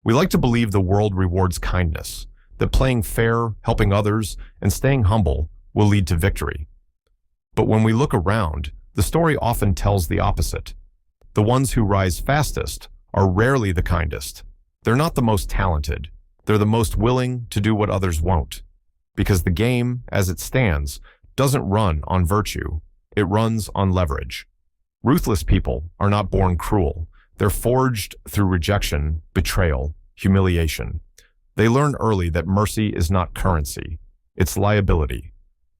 We like to believe the world rewards kindness, that playing fair, helping others, and staying humble will lead to victory. But when we look around, the story often tells the opposite. The ones who rise fastest are rarely the kindest. They're not the most talented. They're the most willing to do what others won't. Because the game, as it stands, doesn't run on virtue. It runs on leverage. Ruthless people are not born cruel. They're forged through rejection, betrayal, humiliation. They learn early that mercy is not currency. It's liability.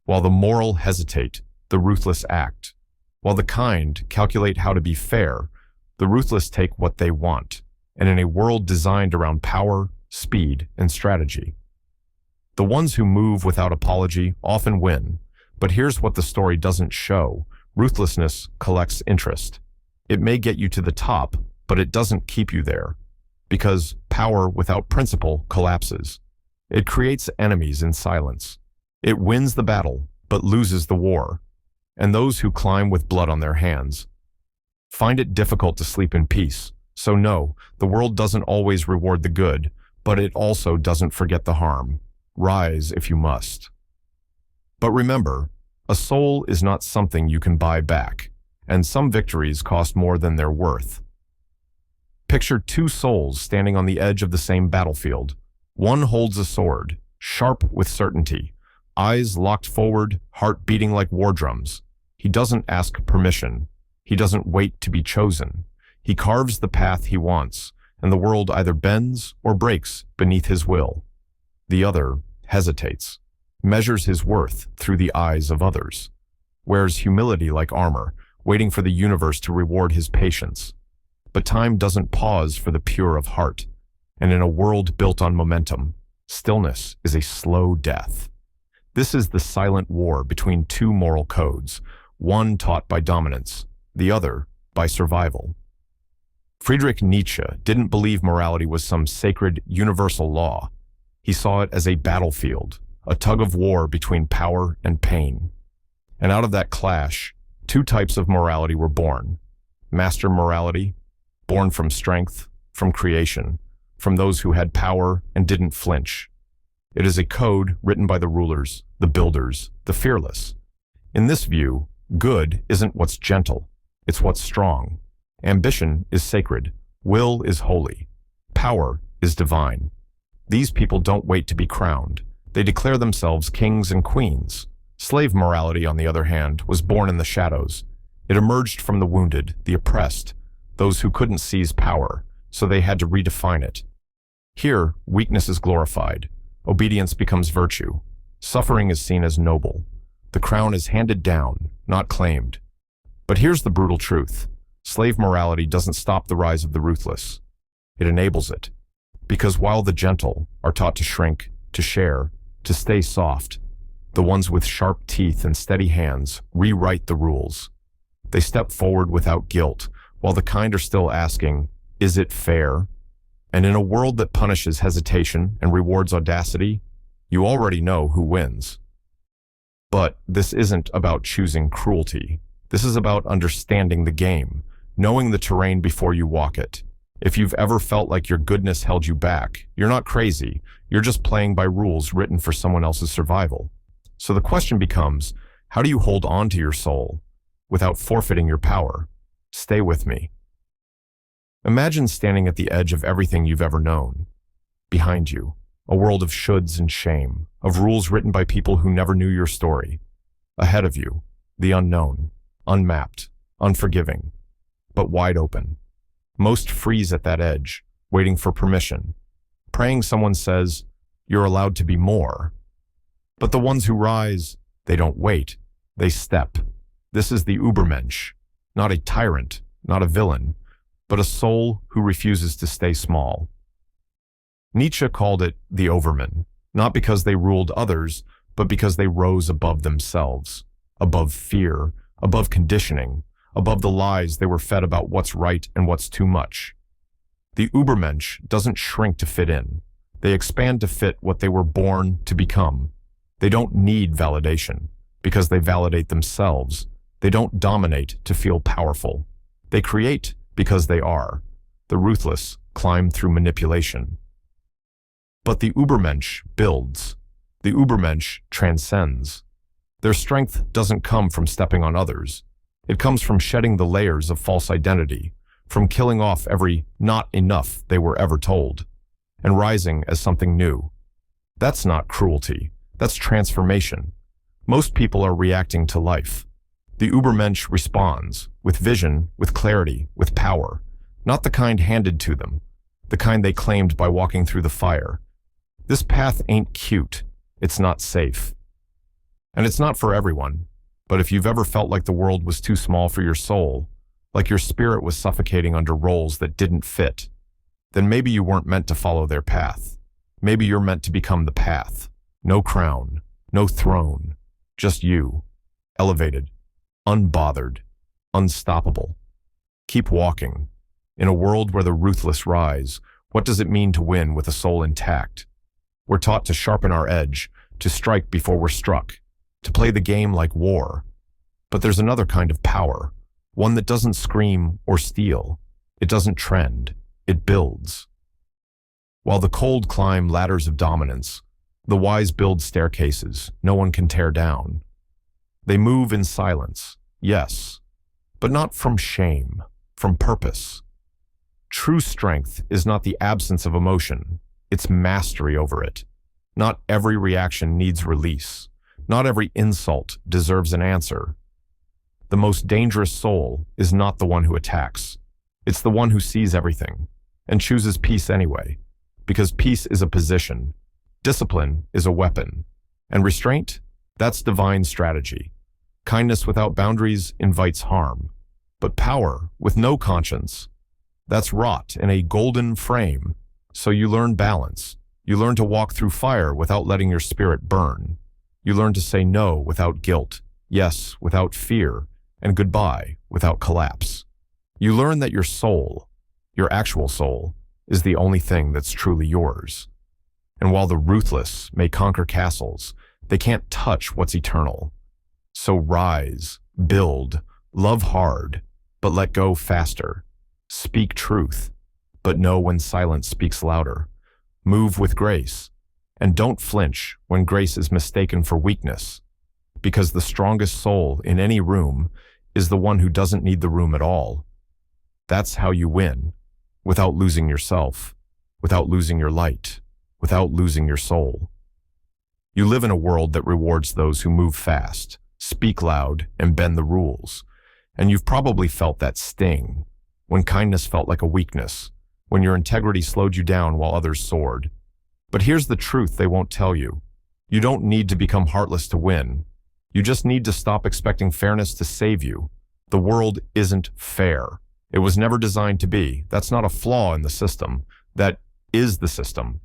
While the moral hesitate, the ruthless act. While the kind calculate how to be fair, the ruthless take what they want. And in a world designed around power, speed, and strategy, the ones who move without apology often win. But here's what the story doesn't show. Ruthlessness collects interest. It may get you to the top, but it doesn't keep you there. Because power without principle collapses. It creates enemies in silence. It wins the battle, but loses the war. And those who climb with blood on their hands find it difficult to sleep in peace. So no, the world doesn't always reward the good, but it also doesn't forget the harm. Rise if you must. But remember, a soul is not something you can buy back, and some victories cost more than they're worth. Picture two souls standing on the edge of the same battlefield. One holds a sword, sharp with certainty, eyes locked forward, heart beating like war drums. He doesn't ask permission. He doesn't wait to be chosen. He carves the path he wants, and the world either bends or breaks beneath his will. The other hesitates, measures his worth through the eyes of others, wears humility like armor, waiting for the universe to reward his patience. But time doesn't pause for the pure of heart, and in a world built on momentum, stillness is a slow death. This is the silent war between two moral codes, one taught by dominance, the other by survival. Friedrich Nietzsche didn't believe morality was some sacred, universal law. He saw it as a battlefield, a tug of war between power and pain. And out of that clash, two types of morality were born. Master morality, born from strength, from creation, from those who had power and didn't flinch. It is a code written by the rulers, the builders, the fearless. In this view, good isn't what's gentle, it's what's strong. Ambition is sacred, will is holy, power is divine. These people don't wait to be crowned. They declare themselves kings and queens. Slave morality, on the other hand, was born in the shadows. It emerged from the wounded, the oppressed, those who couldn't seize power, so they had to redefine it. Here, weakness is glorified. Obedience becomes virtue. Suffering is seen as noble. The crown is handed down, not claimed. But here's the brutal truth. Slave morality doesn't stop the rise of the ruthless. It enables it. Because while the gentle are taught to shrink, to share, to stay soft, the ones with sharp teeth and steady hands rewrite the rules. They step forward without guilt, while the kind are still asking, is it fair? And in a world that punishes hesitation and rewards audacity, you already know who wins. But this isn't about choosing cruelty. This is about understanding the game, knowing the terrain before you walk it. If you've ever felt like your goodness held you back, you're not crazy. You're just playing by rules written for someone else's survival. So the question becomes, how do you hold on to your soul without forfeiting your power? Stay with me. Imagine standing at the edge of everything you've ever known. Behind you, a world of shoulds and shame, of rules written by people who never knew your story. Ahead of you, the unknown, unmapped, unforgiving, but wide open. Most freeze at that edge, waiting for permission, praying someone says, you're allowed to be more. But the ones who rise, they don't wait, they step. This is the Übermensch, not a tyrant, not a villain, but a soul who refuses to stay small. Nietzsche called it the Overman, not because they ruled others, but because they rose above themselves, above fear, above conditioning, above the lies they were fed about what's right and what's too much. The Übermensch doesn't shrink to fit in. They expand to fit what they were born to become. They don't need validation, because they validate themselves. They don't dominate to feel powerful. They create because they are. The ruthless climb through manipulation. But the Übermensch builds. The Übermensch transcends. Their strength doesn't come from stepping on others. It comes from shedding the layers of false identity, from killing off every not enough they were ever told, and rising as something new. That's not cruelty. That's transformation. Most people are reacting to life. The Übermensch responds, with vision, with clarity, with power, not the kind handed to them, the kind they claimed by walking through the fire. This path ain't cute. It's not safe. And it's not for everyone, but if you've ever felt like the world was too small for your soul, like your spirit was suffocating under roles that didn't fit, then maybe you weren't meant to follow their path. Maybe you're meant to become the path. No crown, no throne, just you, elevated, unbothered, unstoppable. Keep walking. In a world where the ruthless rise, what does it mean to win with a soul intact? We're taught to sharpen our edge, to strike before we're struck, to play the game like war. But there's another kind of power, one that doesn't scream or steal. It doesn't trend. It builds. While the cold climb ladders of dominance, the wise build staircases no one can tear down. They move in silence, yes, but not from shame, from purpose. True strength is not the absence of emotion, it's mastery over it. Not every reaction needs release. Not every insult deserves an answer. The most dangerous soul is not the one who attacks. It's the one who sees everything and chooses peace anyway, because peace is a position, discipline is a weapon, and restraint, that's divine strategy. Kindness without boundaries invites harm, but power with no conscience, that's wrought in a golden frame. So you learn balance. You learn to walk through fire without letting your spirit burn. You learn to say no without guilt, yes without fear, and goodbye without collapse. You learn that your soul, your actual soul, is the only thing that's truly yours. And while the ruthless may conquer castles, they can't touch what's eternal. So rise, build, love hard, but let go faster. Speak truth, but know when silence speaks louder. Move with grace, and don't flinch when grace is mistaken for weakness, because the strongest soul in any room is the one who doesn't need the room at all. That's how you win, without losing yourself, without losing your light, without losing your soul. You live in a world that rewards those who move fast, speak loud, and bend the rules. And you've probably felt that sting, when kindness felt like a weakness, when your integrity slowed you down while others soared. But here's the truth they won't tell you. You don't need to become heartless to win. You just need to stop expecting fairness to save you. The world isn't fair. It was never designed to be. That's not a flaw in the system. That is the system.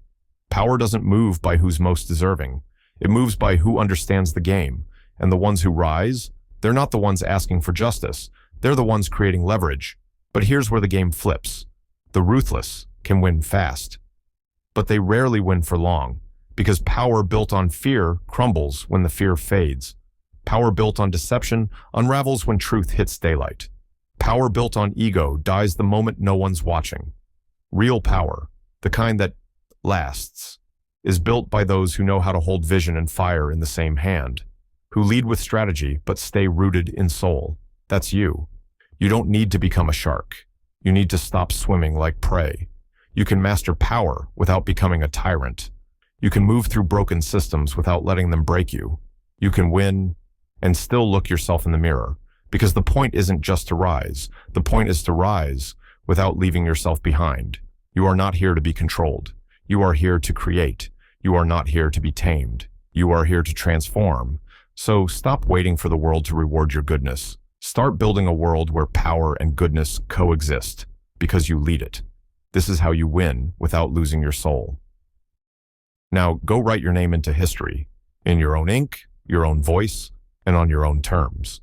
Power doesn't move by who's most deserving. It moves by who understands the game. And the ones who rise, they're not the ones asking for justice. They're the ones creating leverage. But here's where the game flips. The ruthless can win fast. But they rarely win for long, because power built on fear crumbles when the fear fades. Power built on deception unravels when truth hits daylight. Power built on ego dies the moment no one's watching. Real power, the kind that lasts, is built by those who know how to hold vision and fire in the same hand, who lead with strategy but stay rooted in soul. That's you. You don't need to become a shark. You need to stop swimming like prey. You can master power without becoming a tyrant. You can move through broken systems without letting them break you. You can win and still look yourself in the mirror, because the point isn't just to rise. The point is to rise without leaving yourself behind. You are not here to be controlled. You are here to create. You are not here to be tamed. You are here to transform. So stop waiting for the world to reward your goodness. Start building a world where power and goodness coexist, because you lead it. This is how you win without losing your soul. Now, go write your name into history, in your own ink, your own voice, and on your own terms.